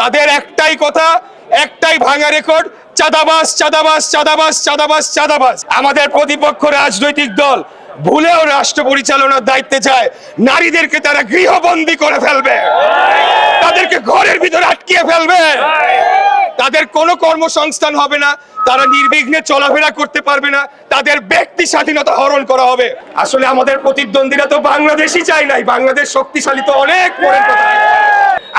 তাদের একটাই কথা, একটাই ভাঙা রেকর্ড, চাঁদাবাজ চাঁদাবাজ চাঁদাবাজ চাঁদাবাজ চাঁদাবাজ। আমাদের প্রতিপক্ষ রাজনৈতিক দল ভুলেও রাষ্ট্র পরিচালনার দায়িত্বে যায়, নারীদেরকে তারা গৃহবন্দী করে ফেলবে, তাদেরকে ঘরের ভিতরে আটকিয়ে ফেলবে, তাদের কোনো কর্মসংস্থান হবে না, তারা নির্বিঘ্নে চলাফেরা করতে পারবে না, তাদের ব্যক্তি স্বাধীনতা হরণ করা হবে। আসলে আমাদের প্রতিদ্বন্দ্বীরা তো বাংলাদেশই চাই নাই, বাংলাদেশ শক্তিশালী তো অনেক পরের কথা।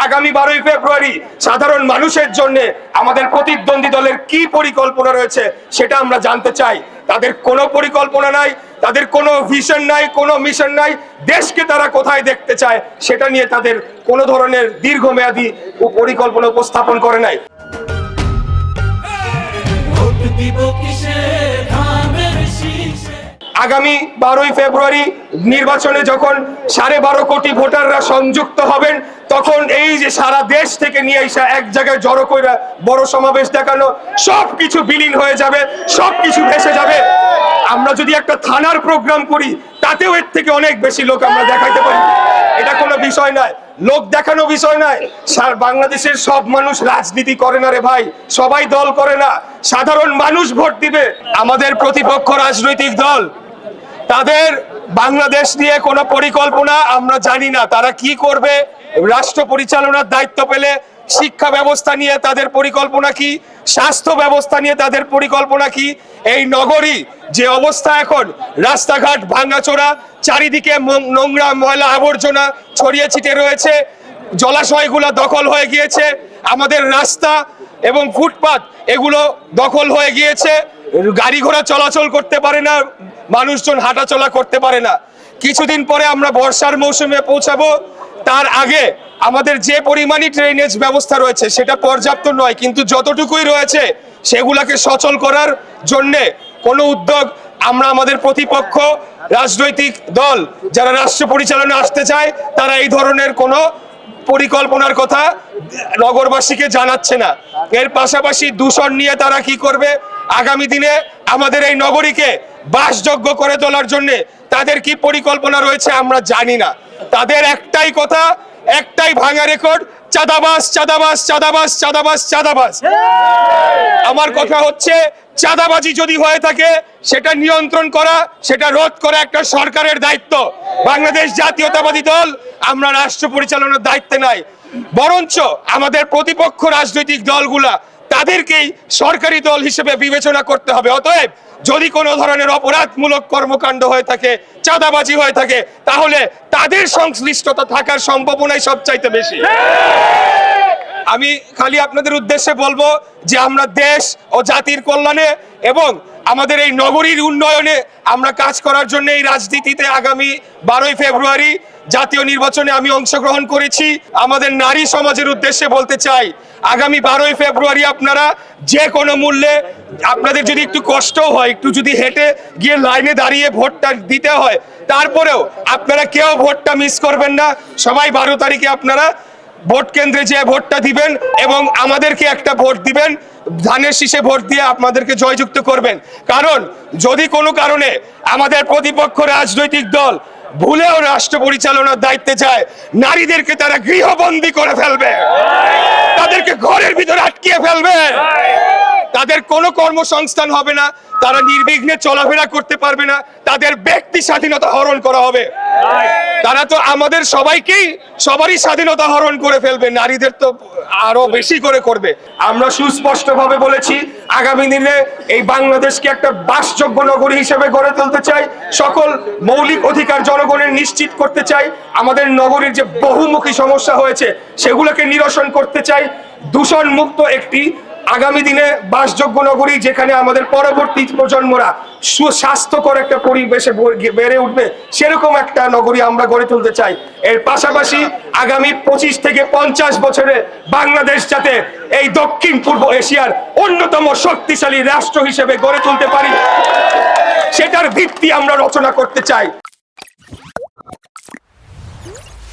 আগামী 12ই ফেব্রুয়ারি সাধারণ মানুষের জন্য আমাদের প্রতিদ্বন্দ্বী দলের কি পরিকল্পনা রয়েছে সেটা আমরা জানতে চাই। তাদের কোনো পরিকল্পনা নাই, তাদের কোনো ভিশন নাই, কোনো মিশন নাই। দেশকে তারা কোথায় দেখতে চায় সেটা নিয়ে তাদের কোনো ধরনের দীর্ঘমেয়াদী পরিকল্পনা উপস্থাপন করে নাই। আগামী 12ই ফেব্রুয়ারি নির্বাচনে যখন 12.5 কোটি ভোটাররা সংযুক্ত হবেন, তখন এই যে সারা দেশ থেকে নিয়ে এসে এক জায়গায় জড়ো করে বড় সমাবেশ দেখানো, সবকিছু বিলীন হয়ে যাবে, সবকিছু ভেসে যাবে। আমরা যদি একটা থানার প্রোগ্রাম করি, তাতেও এর থেকে অনেক বেশি লোক আমরা দেখাইতে পারি। এটা কোনো বিষয় নয়, লোক দেখানো বিষয় নয়। বাংলাদেশের সব মানুষ রাজনীতি করে না রে ভাই, সবাই দল করে না, সাধারণ মানুষ ভোট দিবে। আমাদের প্রতিপক্ষ রাজনৈতিক দল, তাদের বাংলাদেশ নিয়ে কোনো পরিকল্পনা আমরা জানি না, তারা কি করবে, রাষ্ট্র পরিচালনার দায়িত্ব পেলে শিক্ষা ব্যবস্থা নিয়ে তাদের পরিকল্পনা কি, স্বাস্থ্য ব্যবস্থা নিয়ে তাদের পরিকল্পনা কি। এই নগরী যে অবস্থা এখন, রাস্তাঘাট ভাঙাচোরা, চারিদিকে নোংরা ময়লা আবর্জনা ছড়িয়ে ছিটে রয়েছে, জলাশয়গুলো দখল হয়ে গিয়েছে, আমাদের রাস্তা এবং ফুটপাত এগুলো দখল হয়ে গিয়েছে, গাড়ি ঘোড়া চলাচল করতে পারে না, মানুষজন হাঁটাচলা করতে পারে না। কিছুদিন পরে আমরা বর্ষার মৌসুমে পৌঁছাবো, তার আগে আমাদের যে পরিমাণই ড্রেনেজ ব্যবস্থা রয়েছে সেটা পর্যাপ্ত নয়, কিন্তু যতটুকুই রয়েছে সেগুলাকে সচল করার জন্যে কোনো উদ্যোগ আমরা আমাদের প্রতিপক্ষ রাজনৈতিক দল যারা রাষ্ট্র পরিচালনা আসতে চায়, তারা এই ধরনের কোনো পরিকল্পনার কথা নগরবাসীকে জানাচ্ছে না। এর পাশাপাশি দূষণ নিয়ে তারা কি করবে, আগামী দিনে আমাদের এই নগরীকে বাসযোগ্য করে তোলার জন্য তাদের কি পরিকল্পনা রয়েছে আমরা জানি না। তাদের একটাই কথা, একটাই ভাঙা রেকর্ড, চাঁদাবাজ চাঁদাবাজ চাঁদাবাজ চাঁদাবাজ চাঁদাবাজ। আমার কথা হচ্ছে, চাঁদাবাজি যদি হয়ে থাকে সেটা নিয়ন্ত্রণ করা, সেটা রোধ করা একটা সরকারের দায়িত্ব। বাংলাদেশ জাতীয়তাবাদী দল আমরা রাষ্ট্র পরিচালনার দায়িত্বে নাই, বরঞ্চ আমাদের প্রতিপক্ষ রাজনৈতিক দলগুলা তাদেরকেই সরকারি দল হিসেবে বিবেচনা করতে হবে। অতএব যদি কোনো ধরনের অপরাধমূলক কর্মকাণ্ড হয়ে থাকে, চাঁদাবাজি হয়ে থাকে, তাহলে তাদের সংশ্লিষ্টতা থাকার সম্ভাবনাই সবচাইতে বেশি। আমি খালি আপনাদের উদ্দেশ্যে বলবো যে আমরা দেশ ও জাতির কল্যাণে এবং আমাদের এই নগরীর উন্নয়নে আমরা কাজ করার জন্য এই রাজনীতিতে আগামী 12ই ফেব্রুয়ারি জাতীয় নির্বাচনে আমি অংশগ্রহণ করেছি। আমাদের নারী সমাজের উদ্দেশ্যে বলতে চাই, আগামী 12ই ফেব্রুয়ারি আপনারা যে কোনো মূল্যে, আপনাদের যদি একটু কষ্টও হয়, একটু যদি হেঁটে গিয়ে লাইনে দাঁড়িয়ে ভোটটা দিতে হয়, তারপরেও আপনারা কেউ ভোটটা মিস করবেন না। সবাই 12 তারিখে আপনারা ভোট কেন্দ্রে যে ভোটটা দিবেন এবং আমাদেরকে একটা ভোট দিবেন, ধানের শীষে ভোট দিয়ে আপনাদেরকে জয়যুক্ত করবেন। কারণ যদি কোনো কারণে আমাদের প্রতিপক্ষ রাজনৈতিক দল ভুলেও রাষ্ট্র পরিচালনার দায়িত্বে যায়, নারীদেরকে তারা গৃহবন্দী করে ফেলবে, তাদেরকে ঘরের ভিতরে আটকিয়ে ফেলবে, তাদের কোনো কর্মসংস্থান হবে না, তারা নির্বিঘ্নে চলাফেরা করতে পারবে না, তাদের ব্যক্তি স্বাধীনতা হরণ করা হবে। তারা তো আমাদের সবারই স্বাধীনতা হরণ করে ফেলবে, নারীদের তো আরো বেশি করে করবে। আমরা সুস্পষ্টভাবে বলেছি, আগামী দিনে এই বাংলাদেশকে একটা বাসযোগ্য নগরী হিসেবে গড়ে তুলতে চাই, সকল মৌলিক অধিকার জনগণের নিশ্চিত করতে চাই, আমাদের নগরীর যে বহুমুখী সমস্যা হয়েছে সেগুলোকে নিরসন করতে চাই, দূষণ মুক্ত একটি আগামী দিনে বাসযোগ্য নগরী, যেখানে আমাদের পরবর্তী প্রজন্মরা সুস্বাস্থ্যকর একটা পরিবেশে বেড়ে উঠবে, সেরকম একটা নগরী আমরা গড়ে তুলতে চাই। এর পাশাপাশি আগামী 25 থেকে 50 বছরে বাংলাদেশ যাতে এই দক্ষিণ পূর্ব এশিয়ার অন্যতম শক্তিশালী রাষ্ট্র হিসেবে গড়ে তুলতে পারি, সেটার ভিত্তি আমরা রচনা করতে চাই।